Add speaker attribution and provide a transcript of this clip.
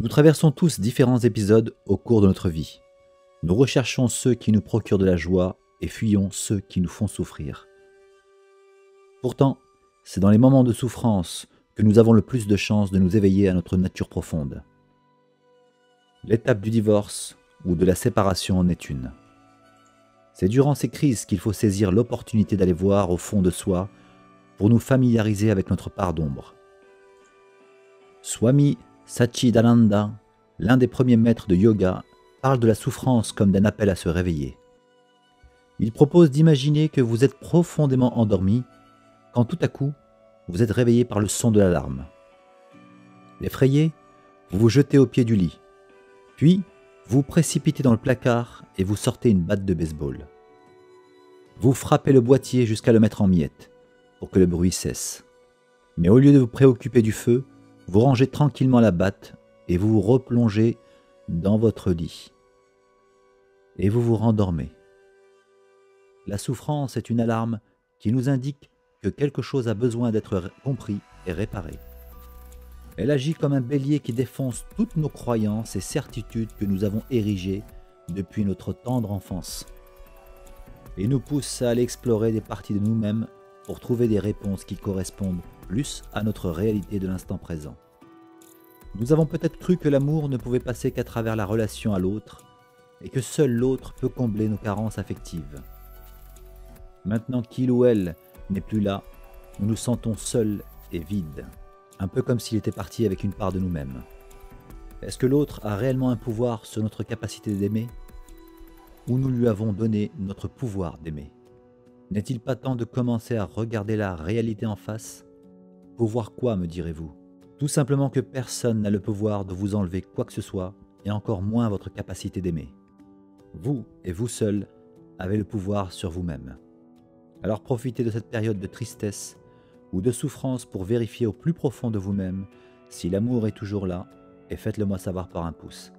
Speaker 1: Nous traversons tous différents épisodes au cours de notre vie. Nous recherchons ceux qui nous procurent de la joie et fuyons ceux qui nous font souffrir. Pourtant, c'est dans les moments de souffrance que nous avons le plus de chances de nous éveiller à notre nature profonde. L'étape du divorce ou de la séparation en est une. C'est durant ces crises qu'il faut saisir l'opportunité d'aller voir au fond de soi pour nous familiariser avec notre part d'ombre. Swami Satchidananda, l'un des premiers maîtres de yoga, parle de la souffrance comme d'un appel à se réveiller. Il propose d'imaginer que vous êtes profondément endormi quand tout à coup, vous êtes réveillé par le son de l'alarme. Effrayé, vous vous jetez au pied du lit. Puis, vous vous précipitez dans le placard et vous sortez une batte de baseball. Vous frappez le boîtier jusqu'à le mettre en miettes, pour que le bruit cesse. Mais au lieu de vous préoccuper du feu, vous rangez tranquillement la batte et vous vous replongez dans votre lit. Et vous vous rendormez. La souffrance est une alarme qui nous indique que quelque chose a besoin d'être compris et réparé. Elle agit comme un bélier qui défonce toutes nos croyances et certitudes que nous avons érigées depuis notre tendre enfance. Et nous pousse à aller explorer des parties de nous-mêmes pour trouver des réponses qui correspondent plus à notre réalité de l'instant présent. Nous avons peut-être cru que l'amour ne pouvait passer qu'à travers la relation à l'autre et que seul l'autre peut combler nos carences affectives. Maintenant qu'il ou elle n'est plus là, nous nous sentons seuls et vides, un peu comme s'il était parti avec une part de nous-mêmes. Est-ce que l'autre a réellement un pouvoir sur notre capacité d'aimer ? Ou nous lui avons donné notre pouvoir d'aimer ? N'est-il pas temps de commencer à regarder la réalité en face ? Pouvoir quoi, me direz-vous ? Tout simplement que personne n'a le pouvoir de vous enlever quoi que ce soit, et encore moins votre capacité d'aimer. Vous, et vous seul, avez le pouvoir sur vous-même. Alors profitez de cette période de tristesse ou de souffrance pour vérifier au plus profond de vous-même si l'amour est toujours là, et faites-le moi savoir par un pouce.